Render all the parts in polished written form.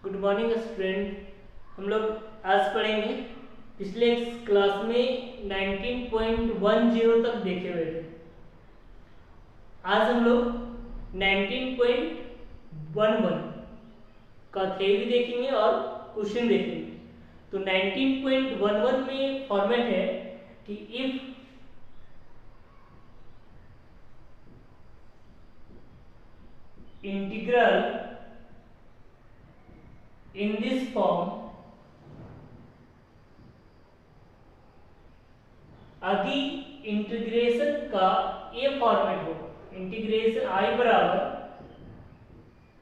Good morning student. हम लोग आज पढ़ेंगे, पिछले क्लास में 19.10 तक देखे हुए थे। आज हम लोग 19.11 का थ्योरी देखेंगे और क्वेश्चन देखेंगे। तो 19.11 में फॉर्मेट है कि if integral in this form, यदि इंटीग्रेशन का ये फॉर्मेट हो, इंटीग्रेशन I बराबर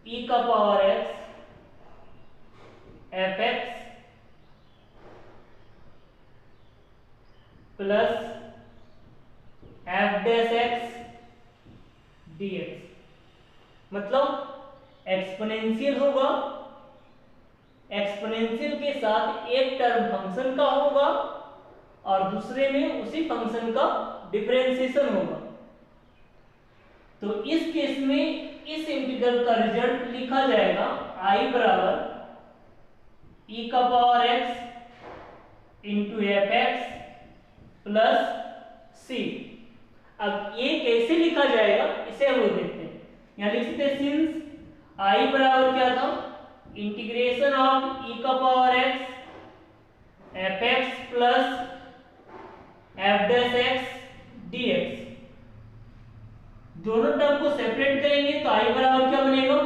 e का power x F X plus F dash x D x, मतलब एक्सपोनेंशियल होगा, एक्सपोनेंशियल के साथ एक टर्म फंक्शन का होगा और दूसरे में उसी फंक्शन का डिफरेंशिएशन होगा। तो इस केस में इस इंटीग्रल का रिजल्ट लिखा जाएगा I बराबर e का power x into F X plus C. अब ये कैसे लिखा जाएगा इसे हम लोग देखते हैं। यहां लिख सकते हैं सिंस I बराबर क्या था, इंटीग्रेशन ऑफ e का power x F X plus F dash x D x, दोनों टर्म को सेपरेट करेंगे तो I बराबर क्या बनेगा,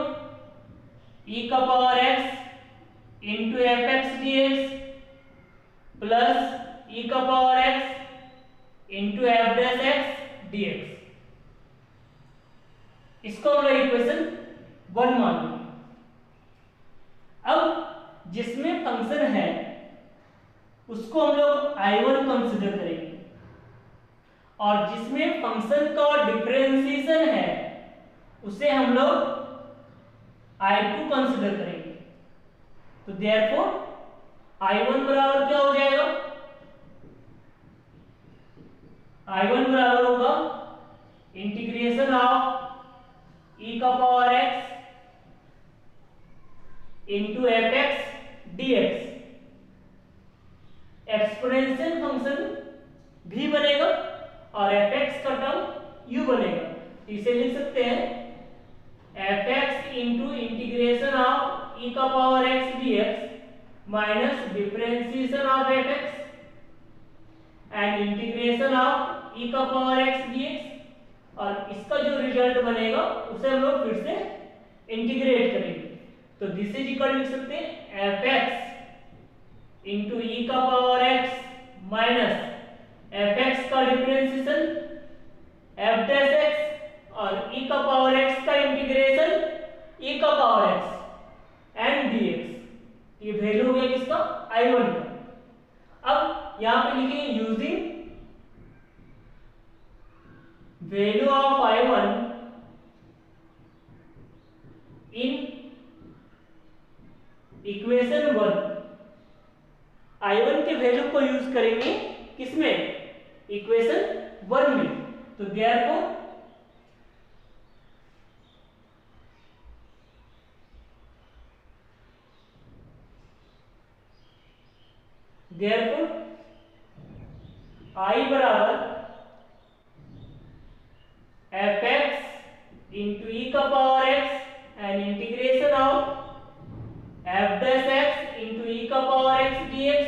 e का power x into F x D x plus e का power x into F dash x D x. इसको हम लोग इक्वेशन 1 मान लेंगे। अब जिसमें फंक्शन है उसको हम लोग I1 कंसीडर करेंगे और जिसमें फंक्शन का डिफरेंशिएशन है उसे हम लोग I2 कंसीडर करेंगे। तो देयरफॉर I1 बराबर क्या हो जाएगा, I1 बराबर होगा इंटीग्रेशन ऑफ e का power x into F x D x, exponential function भी बनेगा और एफ एक्स का टर्म u बनेगा। इसे लिख सकते हैं F x into integration of e का power x dx minus differentiation of F x and integration of e का पावर x dx, और इसका जो रिजल्ट बनेगा उसे हम लोग फिर से इंटीग्रेट करेंगे। तो दिस इज इक्वल लिख सकते हैं एफ एक्स इंटू e का power x minus F x का डिफरेंशिएशन एफ डैश एक्स और e का पावर x का इंटीग्रेशन e का पावर x एंड dx। ये वैल्यू हो गया किसका, I1 का। अब यहां पे लिखेंगे using value of I1 in equation 1, I1 के वैल्यू को यूज करेंगे किसमें, इक्वेशन 1 में। तो देयरफॉर I बराबर एफ एक्स इंटू e का power x and integration of F dash x into e का power x dx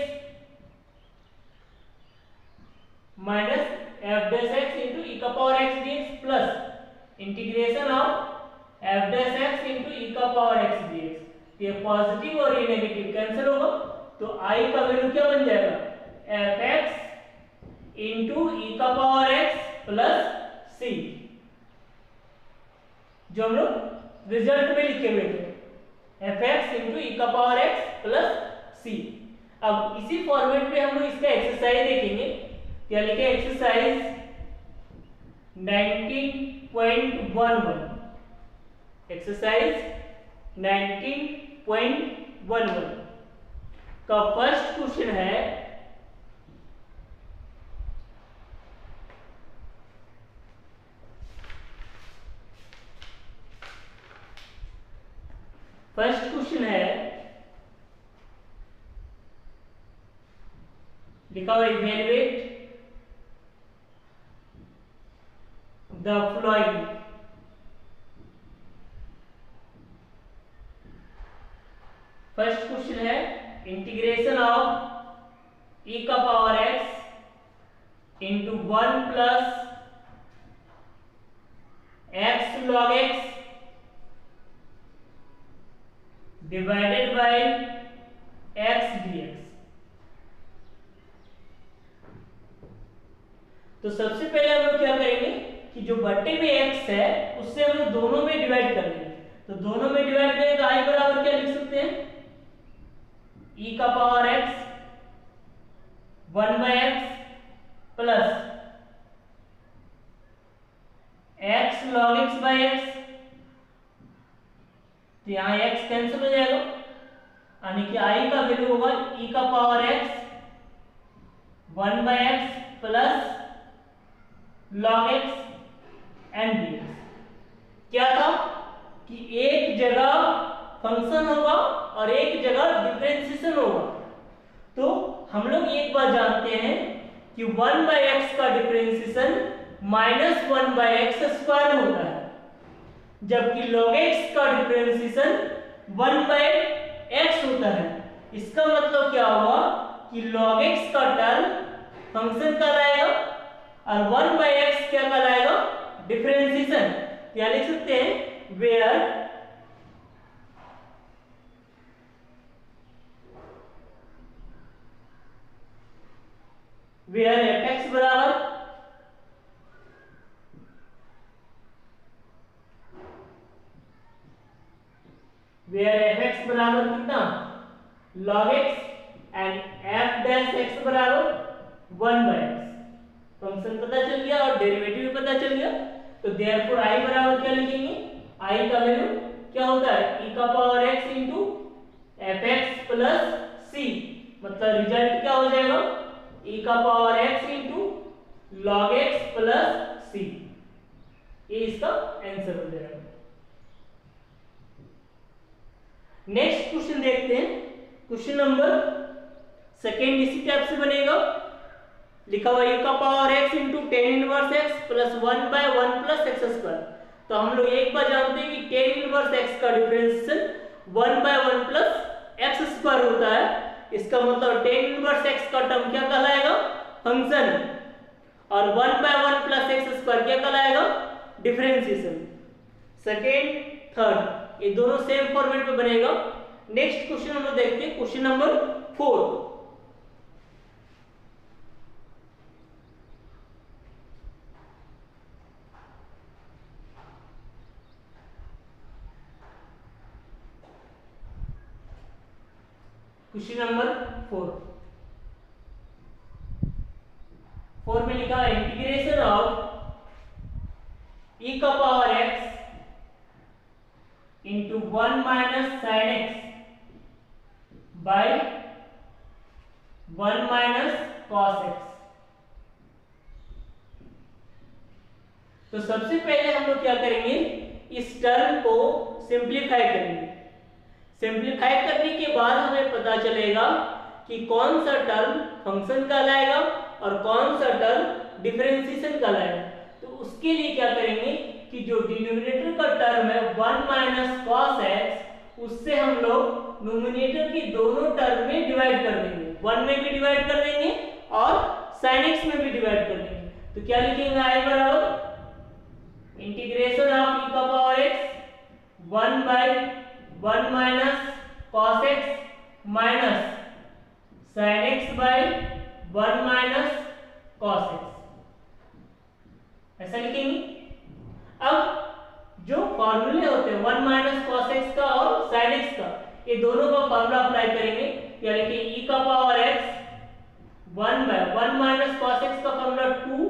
minus F dash x into e का power x dx plus integration of F dash x into e का power x dx। ये positive और ये negative cancel होगा तो I का value क्या बन जाएगा, एफ एक्स इंटू e का पावर x प्लस c, जो हम लोग रिजल्ट में लिखे हुए थे, एफ एक्स इंटू e का पावर x प्लस c। अब इसी फॉर्मेट में हम लोग इसका एक्सरसाइज देखेंगे। क्या लिखे, एक्सरसाइज 19.11, एक्सरसाइज 19.11 का फर्स्ट क्वेश्चन है, फर्स्ट क्वेश्चन है लिखा हुआ evaluate the flowing. First question है इंटीग्रेशन ऑफ e का power x into 1 plus x log x divided by x dx। तो सबसे पहले हम लोग क्या करेंगे कि जो बट्टे में x है उससे हम लोग दोनों में डिवाइड कर देंगे। तो दोनों में डिवाइड करें तो i बराबर क्या लिख सकते हैं, e का power x 1 by x plus x log x by x। तो यहाँ x कैंसिल हो जाएगा, यानी कि i का वैल्यू होगा e का power x 1 by x plus log x and dx। क्या था कि एक जगह फंक्शन होगा और एक जगह डिफरेंशिएशन होगा। तो हम लोग एक बात जानते हैं कि 1 बाय x का differentiation minus 1 by X square होता है, जबकि log x का डिफरेंशिएशन 1 बाय x होता है। इसका मतलब क्या हुआ कि log x का टर्म फंक्शन कहलाएगा और 1 बाय एक्स क्या कहलाएगा, डिफरेंशिएशन। क्या लिख सकते हैं, वेयर fx बराबर fx बराबर कितना, log x and f dash x बराबर 1 बाय x। फंक्शन पता चल गया और डेरिवेटिव भी पता चल गया। तो देयरफॉर i बराबर क्या लिखेंगे, i का वैल्यू क्या होता है, e का power x into fx plus c। मतलब रिजल्ट क्या हो जाएगा, e का power x into log x plus c। ये इसका आंसर हो जाएगा। नेक्स्ट क्वेश्चन देखते हैं। क्वेश्चन नंबर सेकेंड इसी टाइप से बनेगा। लिखा हुआ e का power x into tan inverse x plus 1 by 1 plus X square. तो हम लोग एक बार जानते हैं कि टेन इनवर्स x का differentiation 1 by 1 plus X square होता है। इसका मतलब टेन इनवर्स x का टर्म क्या कहलाएगा, फंक्शन, और 1 बाय 1 प्लस एक्स स्क्वायर क्या कहलाएगा, डिफरेंशिएशन। सेकेंड थर्ड ये दोनों सेम फॉर्मेट में बनेगा। नेक्स्ट क्वेश्चन हम लोग देखते हैं, क्वेश्चन नंबर 4। क्वेश्चन नंबर 4 में लिखा है इंटीग्रेशन ऑफ e का power x into 1 minus sine X by 1 minus cos X. तो सबसे पहले हम लोग क्या करेंगे, इस टर्म को सिंप्लीफाई करेंगे। सिंप्लीफाई करने के बाद हमें पता चलेगा कि कौन सा टर्म फंक्शन कहलाएगा और कौन सा टर्म डिफरेंशिएशन कहलाएगा। तो उसके लिए क्या करेंगे कि जो डिनोमिनेटर का टर्म है 1 माइनस कॉस एक्स, उससे हम लोग नोमिनेटर की दोनों टर्म में डिवाइड कर देंगे। 1 में भी डिवाइड कर देंगे और sin x में भी डिवाइड कर देंगे। तो क्या लिखेंगे, i बराबर इंटीग्रेशन ऑफ e का power x 1 by 1 minus cos X minus sin x by 1 minus cos X, ऐसा लिखेंगे। अब जो फॉर्मूले होते हैं 1 माइनस कॉस एक्स का और sin x का, ये दोनों का फॉर्मूला अप्लाई करेंगे। यानी कि e का power x 1 by 1 minus cos X का formula 2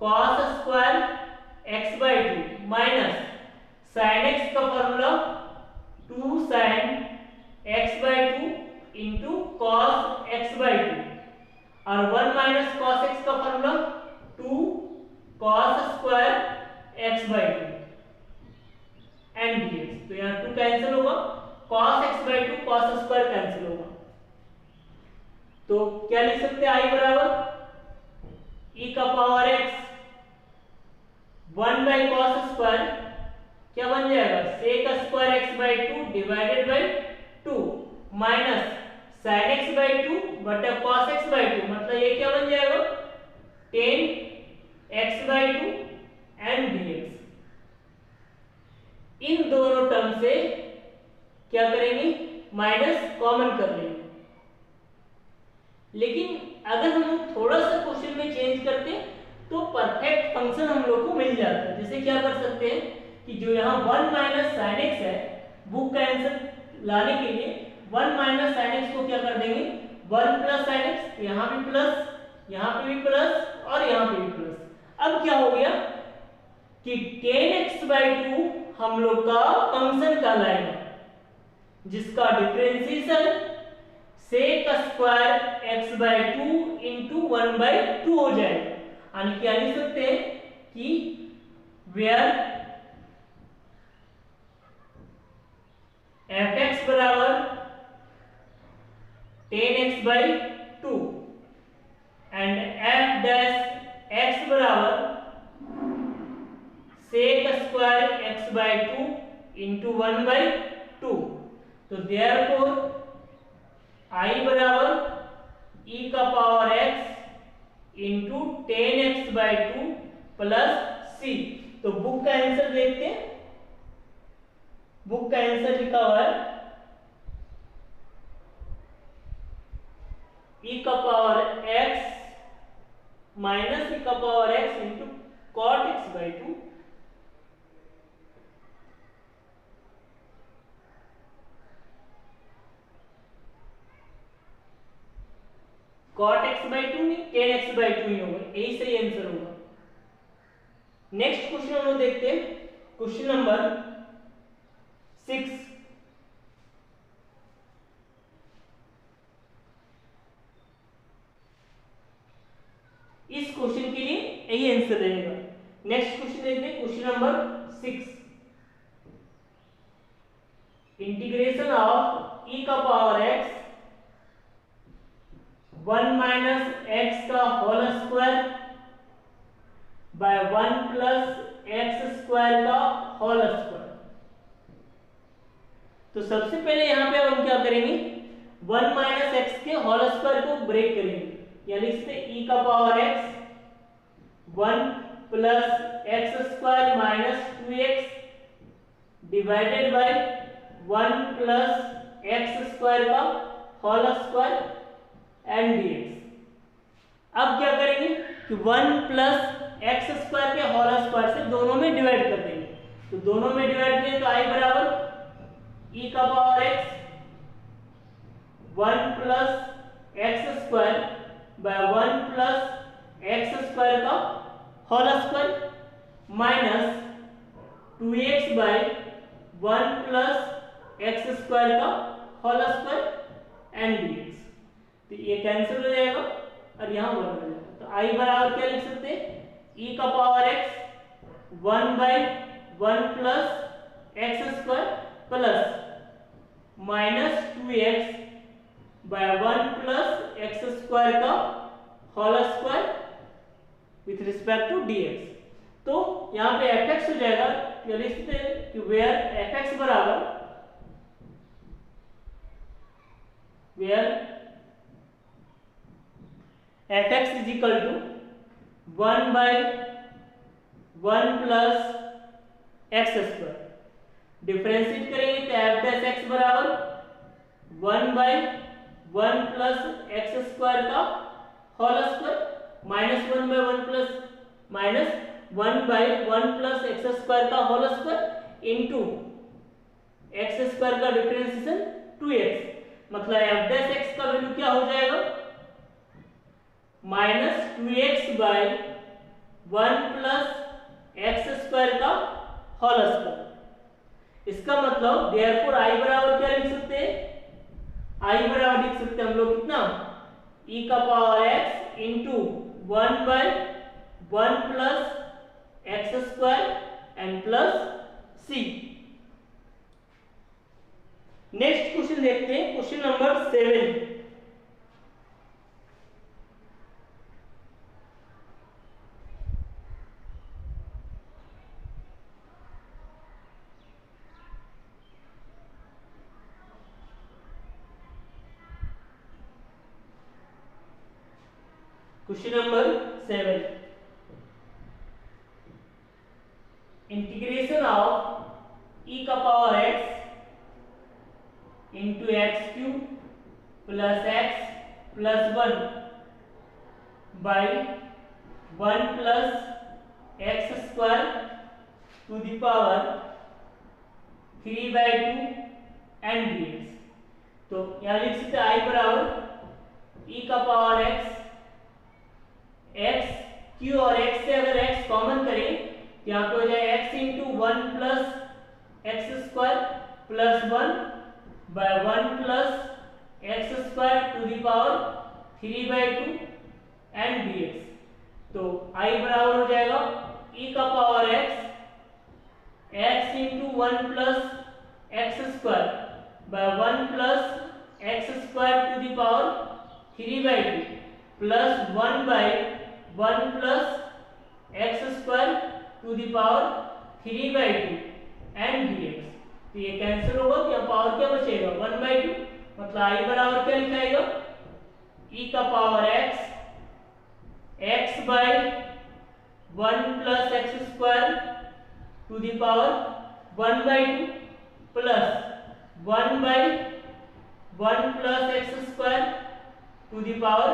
cos square x by 2 minus sin x का formula 2 sin x by 2 into cos x by 2 और 1 माइनस कॉस x का formula 2 cos square x by 2 and dx। तो यहाँ 2 cancel होगा, cos x by 2 cos square cancel होगा। तो क्या लिख सकते हैं, आई बराबर ई का power X 1 by cos square क्या बन जाएगा, sec square X by 2 divided by 2 minus sine X by 2 बटा कॉस एक्स बाई 2, मतलब ये क्या बन जाएगा, ten x by 2 and dx। इन दोनों टर्म से क्या करेंगे, माइनस कॉमन कर लेंगे। लेकिन अगर हम लोग थोड़ा सा क्वेश्चन में चेंज करते हैं तो परफेक्ट फंक्शन हम लोग को मिल जाता है। जैसे क्या कर सकते हैं कि जो यहाँ 1 माइनस साइन एक्स है, बुक का आंसर लाने के लिए 1 माइनस साइन एक्स को क्या कर देंगे, 1 प्लस साइन एक्स, यहाँ भी प्लस, यहाँ पे भी प्लस और यहाँ पे भी प्लस। अब क्या हो गया कि 10x/2 हम लोग का फंक्शन कहलाएगा, जिसका differentiation sec square x/2 into 1/2 हो जाएगा। यानी क्या लिख सकते हैं कि वेयर fx बराबर 10x/2 and f dash x बराबर सेक स्क्वायर x/2 इंटू 1/2, तो देयरफॉर I बराबर e का power x into 10x/2 plus c। तो बुक का आंसर देखते हैं, बुक का आंसर लिखा हुआ है e का पावर x माइनस e का power x into cot x/2 cot x/2 नहीं 10x/2 ही होगा, यही सही आंसर होगा। नेक्स्ट क्वेश्चन हम लोग देखते हैं, क्वेश्चन नंबर 6। इस क्वेश्चन के लिए यही आंसर रहेगा। नेक्स्ट क्वेश्चन देखते हैं, question number 6। Integration of e का पावर x 1 माइनस एक्स का whole square by 1 plus X square का होल स्क्वायर। तो सबसे पहले यहाँ पे हम क्या करेंगे, 1 माइनस एक्स के होल स्क्वायर को ब्रेक करेंगे, यानी इससे e का power x 1 plus X square minus 2x divided by 1 plus X square का होल स्क्वायर एंड dx। अब क्या करेंगे कि 1 प्लस एक्स स्क्वायर के होल स्क्वायर से दोनों में डिवाइड कर देंगे। तो दोनों में डिवाइड करें तो i बराबर e का power x 1 plus X square by 1 plus X square का whole square minus 2x by 1 plus X square का होल स्क्वायर एंड dx। तो ये कैंसिल हो जाएगा और यहाँ 1 हो जाएगा। तो i बराबर क्या लिख सकते हैं, e का power x 1 by 1 plus X square plus minus 2x by 1 plus X square का whole square with respect to dx। तो यहाँ पे fx हो जाएगा, या लिख सकते हैं कि वेयर fx बराबर fx is equal to 1 by 1 plus x square. Differentiate करेंगे तो f डैश x बराबर 1 by 1 plus x स्क्वायर का whole square minus 1 by 1 plus minus 1 by 1 plus x square का whole square into x square का differentiation 2x, मतलब f dash x का value क्या हो जाएगा, minus 2x by 1 plus X square का whole square. इसका मतलब देयरफॉर i बराबर क्या लिख सकते हैं, i बराबर लिख सकते हैं हम लोग कितना, e का power x into 1 by 1 plus X square and plus c। Next question देखते हैं, question number 7। Question number 7, integration of e का power x into X cube plus X plus 1 by 1 plus X square to the power 3/2 and dx। तो यहाँ लिख सकते हैं i बराबर e का पावर x क्यू और x से अगर x कॉमन करें यहाँ पे हो जाए x into 1 plus X square plus 1 by 1 plus X square to the power 3/2 and dx। तो i बराबर हो जाएगा e का power x into 1 plus X square by 1 plus X square to the power 3/2 plus 1 by 1 plus X square to the power 3/2 and dx। तो ये cancel होगा तो यहाँ पावर क्या बचेगा 1/2, मतलब i बराबर क्या लिखाएगा e का power x by 1 plus X square to the power 1/2 plus 1 by 1 plus X square to the power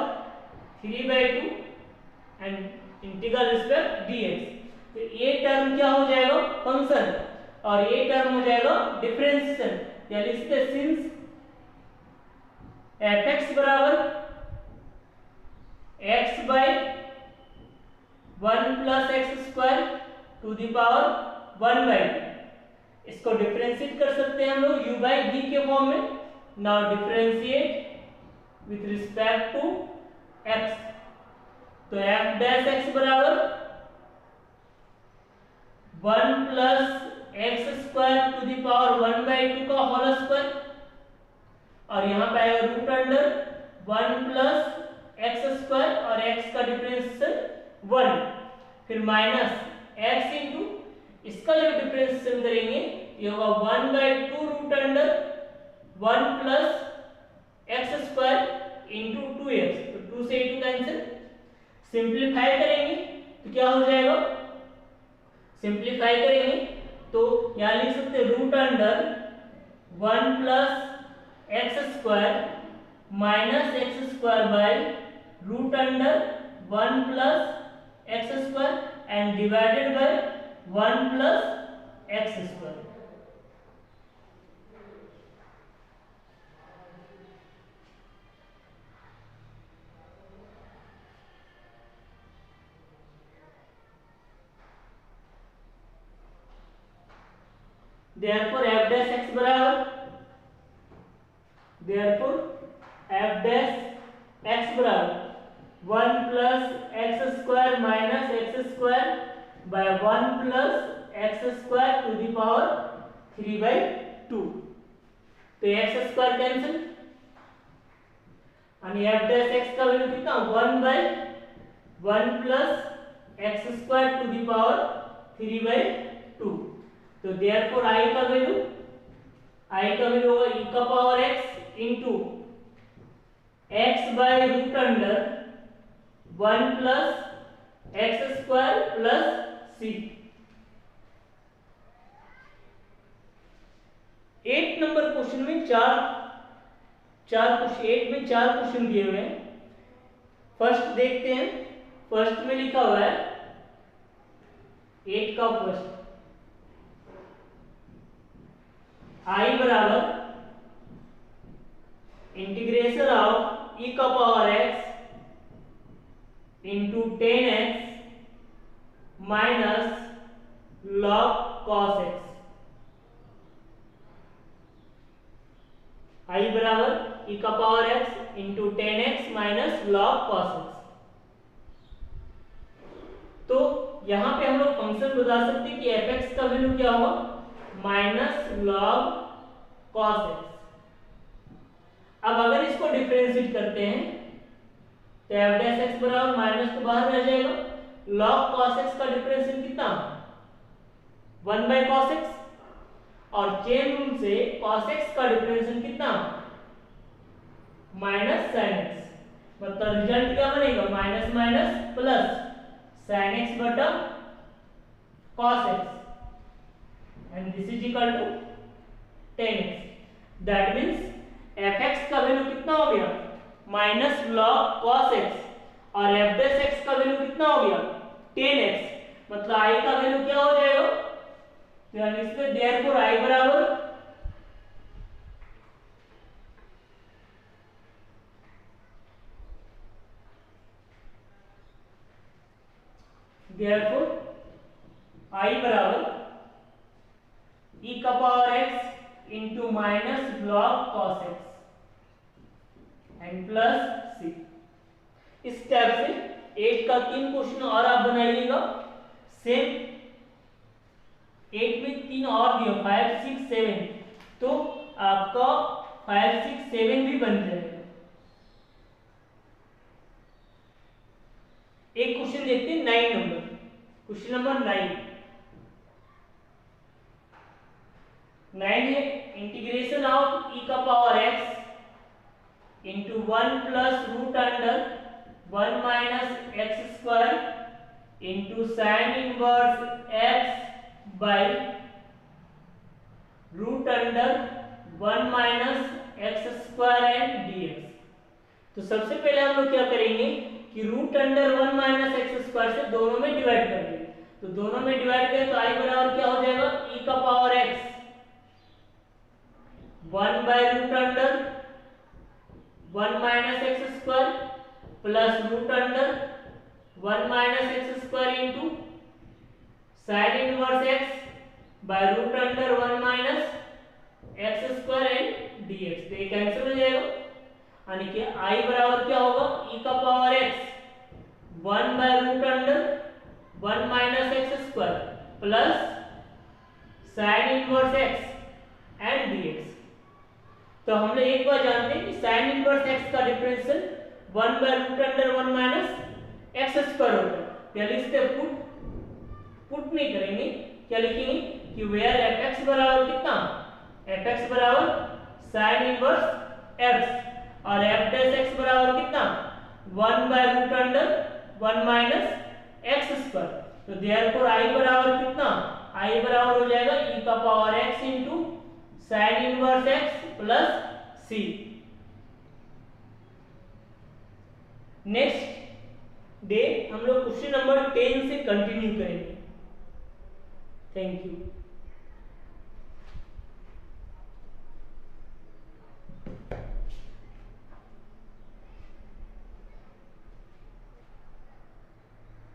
3/2 and integral respect dx। तो ये टर्म क्या हो जाएगा फंक्शन और ये टर्म हो जाएगा डिफरेंशिएशन। या लिखते सिंस fx बराबर x by 1 plus X square to the power 1/2, इसको डिफरेंशिएट कर सकते हैं हम लोग u बाई v के फॉर्म में। Now differentiate with respect to x, तो f डैश x बराबर 1 plus X square to the power 1/2 का होल स्क्वायर और यहाँ पे आएगा root under 1 plus X square और x का डिफरेंशिएशन 1, फिर माइनस x इंटू इसका जब डिफरेंशिएशन करेंगे ये होगा 1/2 root under 1 plus X square into 2x, तो 2 से 2 कैंसिल। सिंप्लीफाई करेंगे तो क्या हो जाएगा, सिंप्लीफाई करेंगे तो यहाँ लिख सकते हैं root under 1 plus X square minus x square by root under 1 plus X square and divided by 1 plus X square. Therefore f dash x बराबर f dash x बराबर 1 plus X square minus x square by 1 plus X square to the power 3/2। तो X square cancel आणि f dash x का value कितना 1 by 1 plus X square to the power 3/2। तो therefore i का value होगा e का power x into x by root under 1 plus X square plus c। 8 number question में चार question दिए हुए हैं। फर्स्ट देखते हैं, फर्स्ट में लिखा हुआ है 8 का फर्स्ट i बराबर इंटीग्रेशन ऑफ e का power x into 10x minus log cos x। i बराबर e का power x into 10x minus log cos x। तो यहां पे हम लोग फंक्शन बता सकते हैं कि fx का वैल्यू क्या होगा माइनस लॉग कॉस एक्स। अब अगर इसको डिफरेंशिएट करते हैं तो एफ डैश एक्स बराबर माइनस तो बाहर रह जाएगा, लॉग कॉस एक्स का डिफरेंशिएट कितना 1 बाय कॉस एक्स और चेन रूल से कॉस एक्स का डिफरेंशिएट कितना माइनस साइन एक्स। मतलब रिजल्ट क्या बनेगा, minus minus plus sin x बटा cos x and this is equal to tan x। That means fx का वैल्यू कितना हो गया, माइनस log cos x और f dash x का वैल्यू कितना हो गया, tan x। मतलब i का वैल्यू क्या हो जाएगा, तो यानी इसमें देयरफॉर i बराबर i बराबर e का power x into minus log cos x and plus c। इस टाइप से 8 का 3 क्वेश्चन और आप बनाइएगा। सेम 8 में 3 और दिया 5 6 7, तो आपका 5 6 7 भी बन जाएगा। एक क्वेश्चन देखते हैं 9 नंबर, क्वेश्चन नंबर 9 है इंटीग्रेशन ऑफ e का power x into 1 plus root under 1 minus x square into sine inverse x by root under 1 minus x square and dx। तो सबसे पहले हम लोग क्या करेंगे कि root under 1 minus x square से दोनों में डिवाइड कर देंगे। तो दोनों में डिवाइड करें तो i बराबर क्या हो जाएगा, e का power x 1 by root under 1 minus x square plus root under 1 minus x square into sine inverse x by root under 1 minus x square and dx। तो ये कैंसिल हो जाएगा, यानी कि i बराबर क्या होगा, e का power x 1 by root under 1 minus x square plus sine inverse x and dx। तो हम लोग एक बार जानते हैं कि साइन इनवर्स x का differential 1 by root under 1 minus x square होता है। क्या लिखते हैं, पुट नहीं करेंगे, क्या लिखेंगे कि वेयर fx बराबर कितना, fx बराबर साइन इनवर्स x और f डैश x बराबर कितना 1 by root under 1 minus x square. तो देयरफॉर i बराबर कितना, i बराबर हो जाएगा e का power x into sine inverse x plus c। Next day हम लोग क्वेश्चन नंबर 10 से कंटिन्यू करेंगे। Thank you.